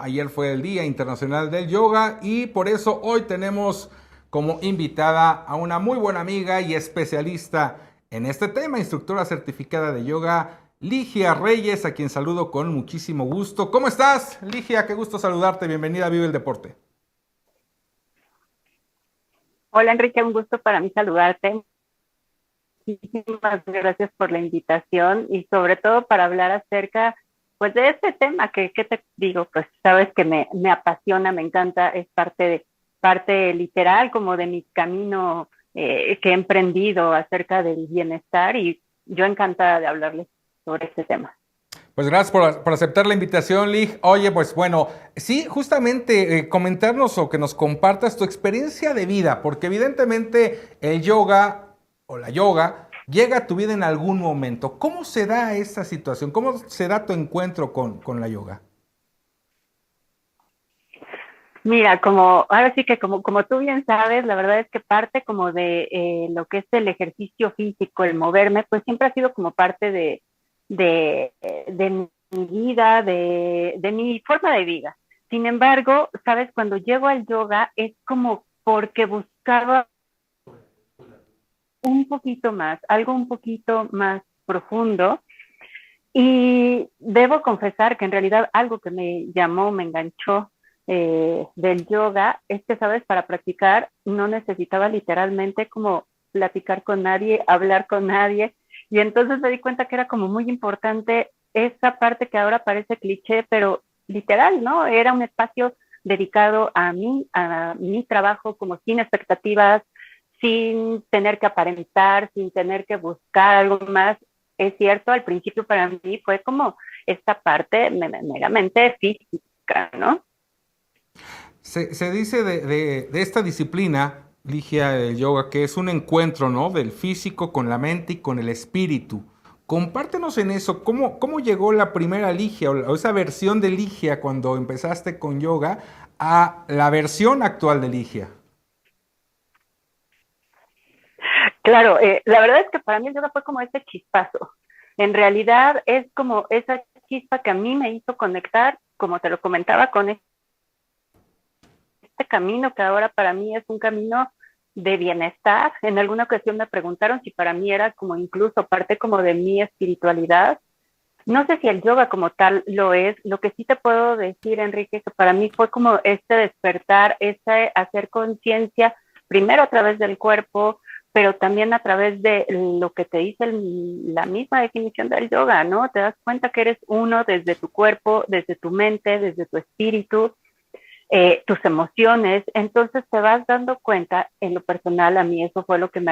Ayer fue el Día Internacional del Yoga y por eso hoy tenemos como invitada a una muy buena amiga y especialista en este tema, instructora certificada de yoga, Ligia Reyes, a quien saludo con muchísimo gusto. ¿Cómo estás, Ligia? Qué gusto saludarte. Bienvenida a Vive el Deporte. Hola Enrique, un gusto para mí saludarte. Muchísimas gracias por la invitación y sobre todo para hablar acerca pues de este tema que te digo, pues sabes que me apasiona, me encanta, es parte literal como de mi camino que he emprendido acerca del bienestar y yo encantada de hablarles sobre este tema. Pues gracias por aceptar la invitación, Lig. Oye, pues bueno, sí, justamente comentarnos o que nos compartas tu experiencia de vida, porque evidentemente el yoga o la yoga llega a tu vida en algún momento. ¿Cómo se da esa situación? ¿Cómo se da tu encuentro con la yoga? Mira, ahora sí que como tú bien sabes, la verdad es que parte como de lo que es el ejercicio físico, el moverme, pues siempre ha sido como parte de mi vida, de mi forma de vida. Sin embargo, sabes, cuando llego al yoga es como porque buscaba un poquito más, algo un poquito más profundo. Y debo confesar que en realidad algo que me llamó, me enganchó del yoga es que, sabes, para practicar no necesitaba literalmente como platicar con nadie, hablar con nadie. Y entonces me di cuenta que era como muy importante esa parte que ahora parece cliché, pero literal, ¿no? Era un espacio dedicado a mi trabajo, como sin expectativas, sin tener que aparentar, sin tener que buscar algo más. Es cierto, al principio para mí fue como esta parte meramente física, ¿no? Se dice de esta disciplina, Ligia, el yoga, que es un encuentro, ¿no? Del físico con la mente y con el espíritu. Compártenos en eso, ¿cómo llegó la primera Ligia o esa versión de Ligia cuando empezaste con yoga a la versión actual de Ligia? Claro, la verdad es que para mí el yoga fue como ese chispazo. En realidad es como esa chispa que a mí me hizo conectar, como te lo comentaba, con este camino que ahora para mí es un camino de bienestar. En alguna ocasión me preguntaron si para mí era como incluso parte como de mi espiritualidad. No sé si el yoga como tal lo es. Lo que sí te puedo decir, Enrique, que para mí fue como este despertar, este hacer conciencia, primero a través del cuerpo, pero también a través de lo que te dice la misma definición del yoga, ¿no? Te das cuenta que eres uno desde tu cuerpo, desde tu mente, desde tu espíritu, tus emociones. Entonces te vas dando cuenta, en lo personal, a mí eso fue lo que me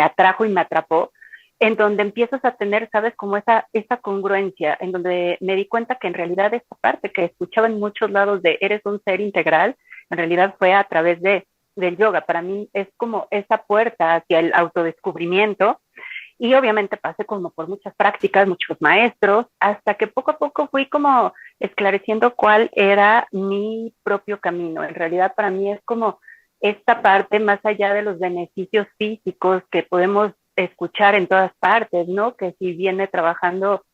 atrajo y me atrapó, en donde empiezas a tener, sabes, como esa congruencia, en donde me di cuenta que en realidad esta parte que escuchaba en muchos lados de eres un ser integral, en realidad fue a través del yoga. Para mí es como esa puerta hacia el autodescubrimiento y obviamente pasé como por muchas prácticas, muchos maestros, hasta que poco a poco fui como esclareciendo cuál era mi propio camino. En realidad para mí es como esta parte más allá de los beneficios físicos que podemos escuchar en todas partes, ¿no? Que si viene trabajando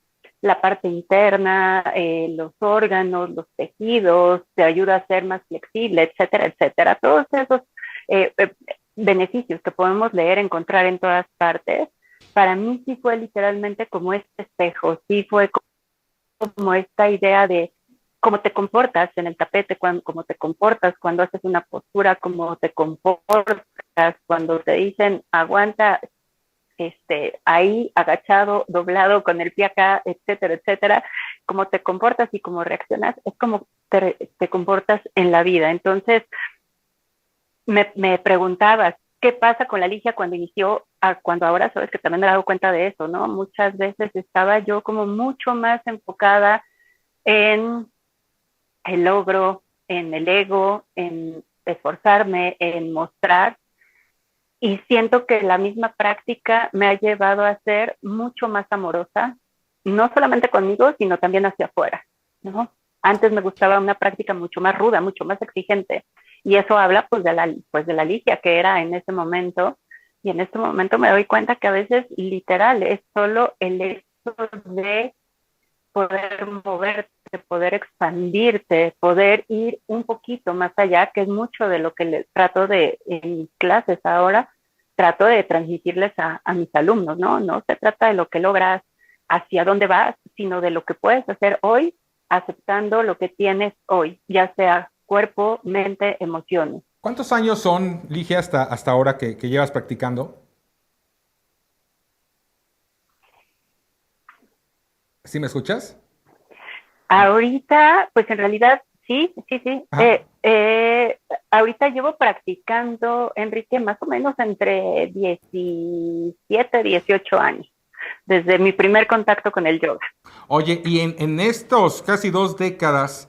la parte interna, los órganos, los tejidos, te ayuda a ser más flexible, etcétera, etcétera. Todos esos beneficios que podemos leer, encontrar en todas partes, para mí sí fue literalmente como este espejo, sí fue como esta idea de cómo te comportas en el tapete, cómo te comportas cuando haces una postura, cómo te comportas cuando te dicen aguanta, ahí agachado, doblado, con el pie acá, etcétera, etcétera, cómo te comportas y cómo reaccionas, es como te comportas en la vida. Entonces, me preguntabas, ¿qué pasa con la Ligia cuando inició, cuando ahora sabes que también me he dado cuenta de eso, ¿no? Muchas veces estaba yo como mucho más enfocada en el logro, en el ego, en esforzarme, en mostrar, y siento que la misma práctica me ha llevado a ser mucho más amorosa, no solamente conmigo, sino también hacia afuera, ¿no? Antes me gustaba una práctica mucho más ruda, mucho más exigente, y eso habla pues de la Ligia que era en ese momento, y en este momento me doy cuenta que a veces literal es solo el hecho de poder moverte, poder expandirte, poder ir un poquito más allá, que es mucho de lo que les trato de en mis clases ahora, trato de transmitirles a mis alumnos, ¿no? No se trata de lo que logras, hacia dónde vas, sino de lo que puedes hacer hoy, aceptando lo que tienes hoy, ya sea cuerpo, mente, emociones. ¿Cuántos años son, Ligia, hasta ahora que llevas practicando? ¿Sí me escuchas? Ahorita, pues en realidad, sí, sí, sí. Ajá. Ahorita llevo practicando, Enrique, más o menos entre 17, 18 años, desde mi primer contacto con el yoga. Oye, y en estos casi 2 décadas,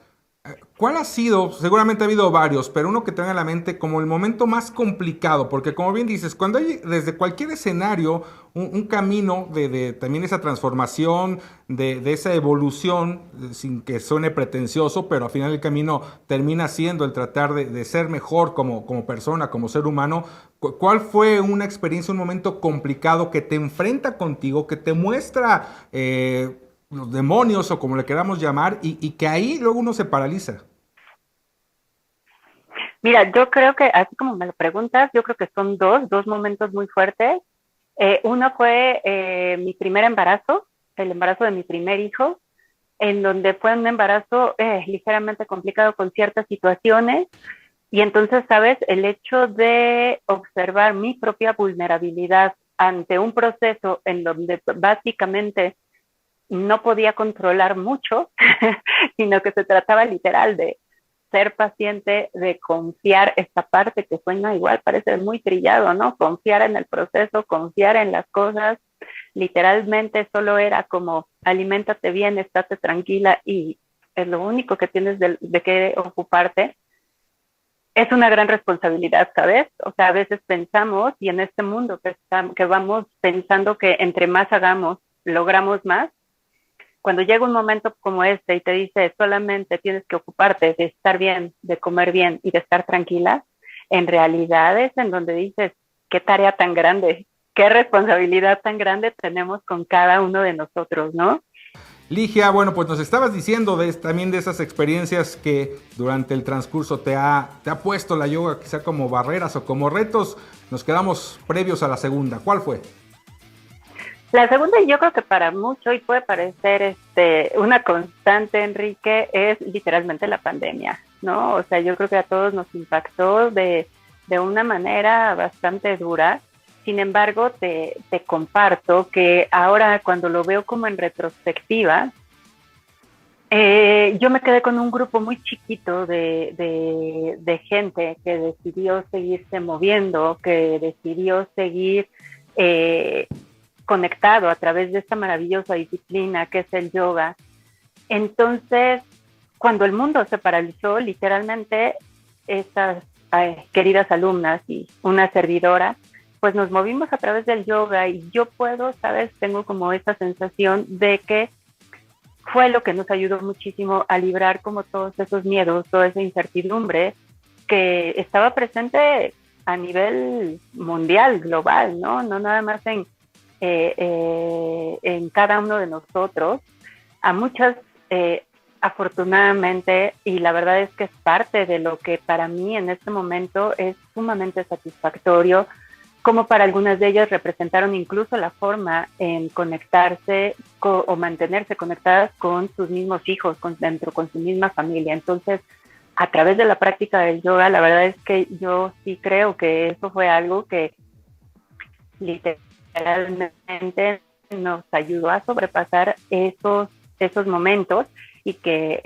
¿cuál ha sido? Seguramente ha habido varios, pero uno que te venga a la mente como el momento más complicado, porque como bien dices, cuando hay desde cualquier escenario un camino de también esa transformación, de esa evolución, sin que suene pretencioso, pero al final el camino termina siendo el tratar de ser mejor como persona, como ser humano. ¿Cuál fue una experiencia, un momento complicado que te enfrenta contigo, que te muestra los demonios o como le queramos llamar, y que ahí luego uno se paraliza? Mira, yo creo que, así como me lo preguntas, yo creo que son dos momentos muy fuertes. Uno fue mi primer embarazo, el embarazo de mi primer hijo, en donde fue un embarazo ligeramente complicado con ciertas situaciones. Y entonces, ¿sabes? El hecho de observar mi propia vulnerabilidad ante un proceso en donde básicamente no podía controlar mucho, sino que se trataba literal de ser paciente, de confiar, esta parte que suena igual, parece muy trillado, ¿no? Confiar en el proceso, confiar en las cosas. Literalmente solo era como aliméntate bien, estate tranquila y es lo único que tienes de qué ocuparte. Es una gran responsabilidad, ¿sabes? O sea, a veces pensamos, y en este mundo que vamos pensando que entre más hagamos, logramos más, cuando llega un momento como este y te dice solamente tienes que ocuparte de estar bien, de comer bien y de estar tranquila, en realidad es en donde dices, qué tarea tan grande, qué responsabilidad tan grande tenemos con cada uno de nosotros, ¿no? Ligia, bueno, pues nos estabas diciendo también de esas experiencias que durante el transcurso te ha puesto la yoga, quizá como barreras o como retos. Nos quedamos previos a la segunda. ¿Cuál fue? La segunda, yo creo que para mucho, y puede parecer una constante, Enrique, es literalmente la pandemia, ¿no? O sea, yo creo que a todos nos impactó de una manera bastante dura. Sin embargo, te comparto que ahora cuando lo veo como en retrospectiva, yo me quedé con un grupo muy chiquito de gente que decidió seguirse moviendo, que decidió seguir conectado a través de esta maravillosa disciplina que es el yoga. Entonces, cuando el mundo se paralizó, literalmente, estas queridas alumnas y una servidora, pues nos movimos a través del yoga y yo puedo, ¿sabes? Tengo como esa sensación de que fue lo que nos ayudó muchísimo a librar como todos esos miedos, toda esa incertidumbre que estaba presente a nivel mundial, global, ¿no? No nada más en cada uno de nosotros. A muchas, afortunadamente, y la verdad es que es parte de lo que para mí en este momento es sumamente satisfactorio, como para algunas de ellas representaron incluso la forma en conectarse o mantenerse conectadas con sus mismos hijos, con su misma familia. Entonces, a través de la práctica del yoga, la verdad es que yo sí creo que eso fue algo que literalmente nos ayudó a sobrepasar esos momentos y que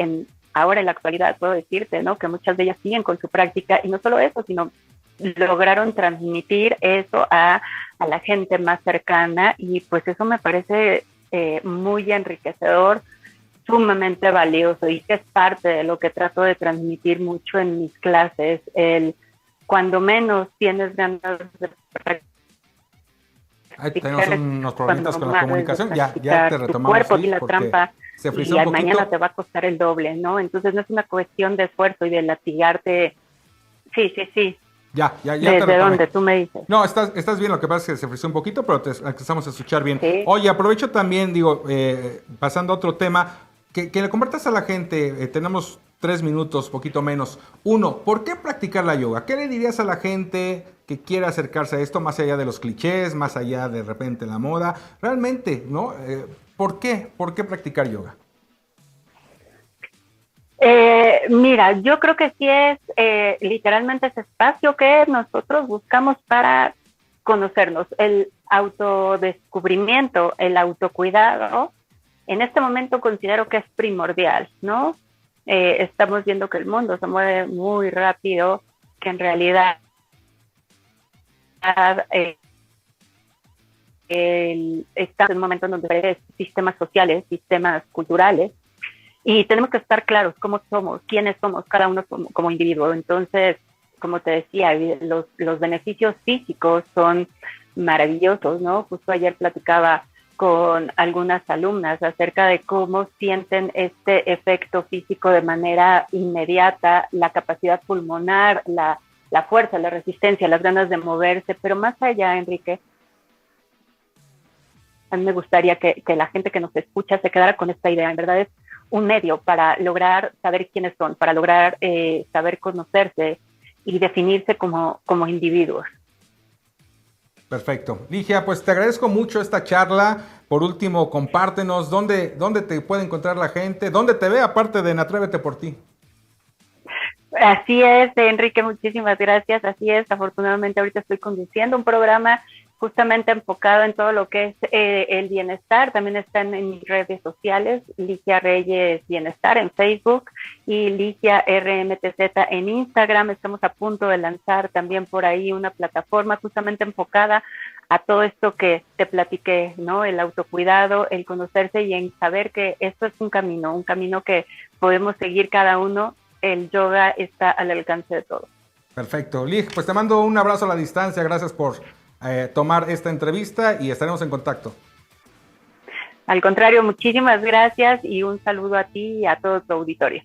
ahora en la actualidad puedo decirte, ¿no? Que muchas de ellas siguen con su práctica y no solo eso, sino lograron transmitir eso a la gente más cercana y pues eso me parece muy enriquecedor, sumamente valioso y que es parte de lo que trato de transmitir mucho en mis clases, cuando menos tienes ganas de Ahí tenemos unos problemitas con la comunicación. Ya te tu retomamos, cuerpo y sí, la porque trampa se frizó y un poquito. mañana te va a costar el doble, ¿no? Entonces no es una cuestión de esfuerzo y de latigarte. Sí, sí, sí. Ya te ¿Desde retomé. dónde? Tú me dices. No, estás bien, lo que pasa es que se frizó un poquito, pero te empezamos a escuchar bien. Sí. Oye, aprovecho también, digo, pasando a otro tema, que le compartas a la gente, tenemos 3 minutos, poquito menos. Uno, ¿por qué practicar la yoga? ¿Qué le dirías a la gente que quiera acercarse a esto, más allá de los clichés, más allá de repente la moda? Realmente, ¿no? ¿Por qué? ¿Por qué practicar yoga? Mira, yo creo que sí es literalmente ese espacio que nosotros buscamos para conocernos, el autodescubrimiento, el autocuidado. En este momento considero que es primordial, ¿no? Estamos viendo que el mundo se mueve muy rápido, que en realidad eh, estamos en un momento en donde hay sistemas sociales, sistemas culturales, y tenemos que estar claros cómo somos, quiénes somos, cada uno como individuo. Entonces, como te decía, los beneficios físicos son maravillosos, ¿no? Justo ayer platicaba con algunas alumnas acerca de cómo sienten este efecto físico de manera inmediata, la capacidad pulmonar, la fuerza, la resistencia, las ganas de moverse, pero más allá, Enrique, a mí me gustaría que la gente que nos escucha se quedara con esta idea. En verdad es un medio para lograr saber quiénes son, para lograr saber conocerse y definirse como individuos. Perfecto. Ligia, pues te agradezco mucho esta charla. Por último, compártenos dónde te puede encontrar la gente, dónde te ve, aparte de en Atrévete por Ti. Así es, Enrique, muchísimas gracias. Así es, afortunadamente ahorita estoy conduciendo un programa justamente enfocado en todo lo que es el bienestar. También están en mis redes sociales, Ligia Reyes Bienestar en Facebook y Ligia RMTZ en Instagram. Estamos a punto de lanzar también por ahí una plataforma justamente enfocada a todo esto que te platiqué, ¿no? El autocuidado, el conocerse y en saber que esto es un camino que podemos seguir cada uno. El yoga está al alcance de todos. Perfecto. Lig, pues te mando un abrazo a la distancia. Gracias por tomar esta entrevista y estaremos en contacto. Al contrario, muchísimas gracias y un saludo a ti y a todo tu auditorio.